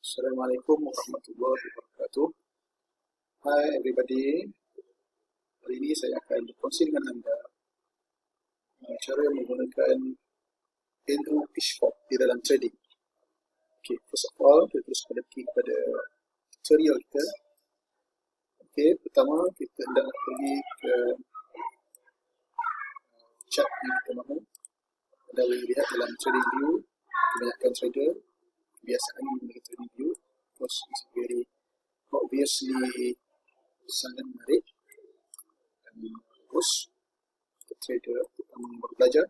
Assalamualaikum warahmatullahi wabarakatuh. Hi everybody. Hari ini saya akan berkongsi dengan anda cara menggunakan pitchfork di dalam trading. Okay, first of all, kita terus kepada tutorial kita. Okay, pertama kita hendak pergi ke chart yang kita mahu. Anda boleh lihat dalam trading view, kebanyakan trader kebiasaan menggunakan trading view because it's very obviously sangat menarik dan bagus untuk trader terutama yang baru belajar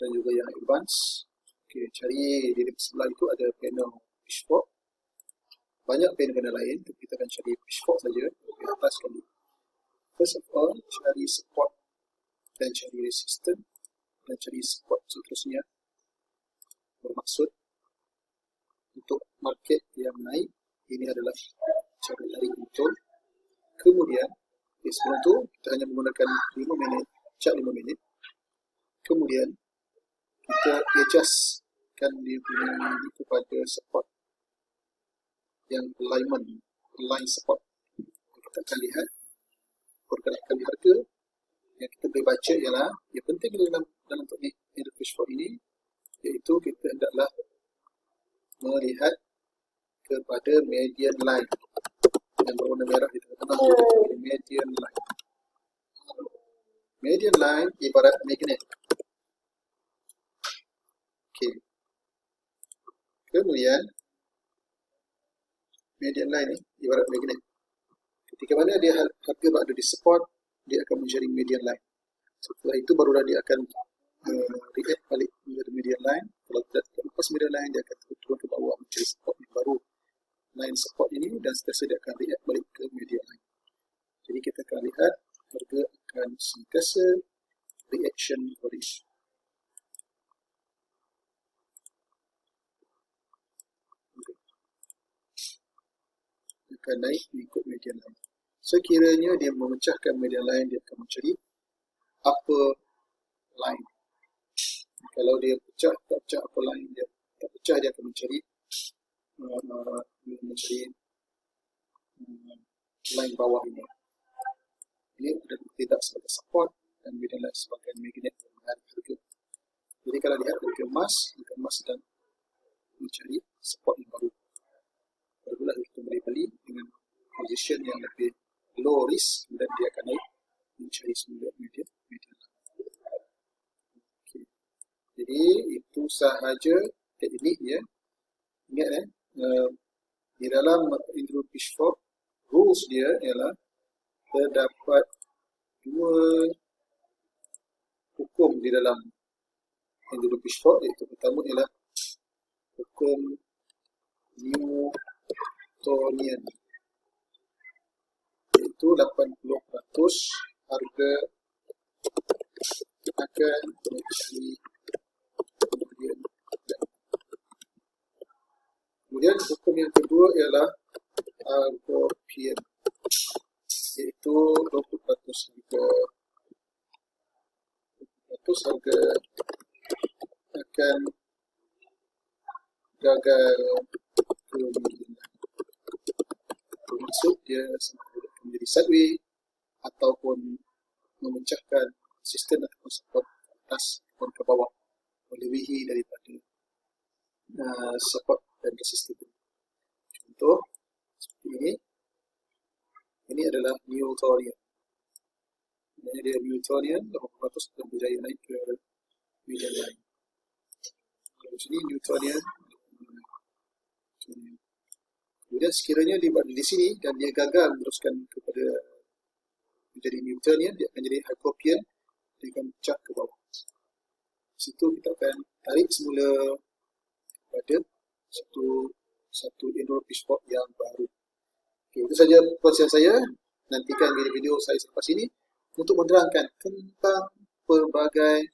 dan juga yang advance. Okay, cari di sebelah itu ada panel pitchfork. Banyak panel lain, tapi kita akan cari pitchfork saja di atas sekali. First of all, cari support dan cari resistance dan cari support seterusnya. Bermaksud untuk market yang naik, ini adalah cara lari betul. Kemudian, sebelum itu kita hanya menggunakan 5 minit, chart 5 minit. Kemudian, kita adjustkan dia punya ini kepada support yang align support. Kita akan lihat pergerakan di harga yang kita boleh baca ialah yang penting dalam teknik pitchfork ini, iaitu kita hendaklah melihat kepada median line yang berwarna merah di tengah-tengah, median line. Median line ibarat magnet. Okey. Kemudian median line ni ibarat magnet. Ketika mana dia harga berada di support, dia akan mencari median line. Setelah itu barulah dia akan react balik menjadi median line. Kalau tidak lepas median line, dia akan turun ke bawah mencari support yang baru. Line support ini dan seterusnya dia akan react balik ke median line. Jadi kita akan lihat harga akan sentiasa reaction bullish. Dia akan naik mengikut median line. Sekiranya dia memecahkan median line, dia akan mencari upper line. Kalau dia tak pecah upper line, dia tak pecah, dia akan mencari line bawah ini. Ini tidak sebagai support dan median line sebagai magnet yang menarik harga. Jadi kalau lihat harga emas sedang mencari support yang baru. Barulah kita boleh beli dengan position yang lebih low risk dan dia akan naik mencari semula median line. Okay. Jadi itu sahaja tekniknya. Ingat di dalam pitchfork rules dia ialah terdapat dua hukum di dalam pitchfork, iaitu pertama ialah hukum Newtonian, iaitu 80% harga akan mencari median. Kemudian hukum yang kedua ialah Algorithm, iaitu 20% harga akan gagal ke median. Bermaksud dia akan menjadi sideways ataupun memecahkan resisten ataupun support ke atas ataupun ke bawah, melebihi daripada support dan resisten. Contoh seperti ini. Ini adalah Newtonian. Ini dia Newtonian, 80% dan berjaya naik ke median line. Kalau sini Newtonian. Kemudian sekiranya dia berada di sini dan dia gagal meneruskan kepada menjadi Newtonian, dia akan jadi Hycopian, dia akan pecah ke bawah. Di situ kita akan tarik semula pada satu pitchfork yang baru. Okay, itu saja perkongsian saya. Nantikan video-video saya selepas ini untuk menerangkan tentang pelbagai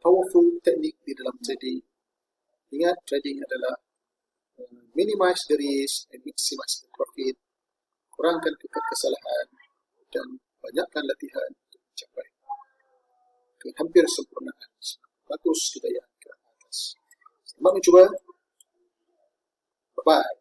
powerful teknik di dalam trading. Ingat, trading adalah minimize the risk and maximize the profit. Kurangkan kesalahan dan banyakkan latihan untuk mencapai ke hampir sempurnaan 100% kejayaan ke atas. Selamat mencuba. Bye-bye.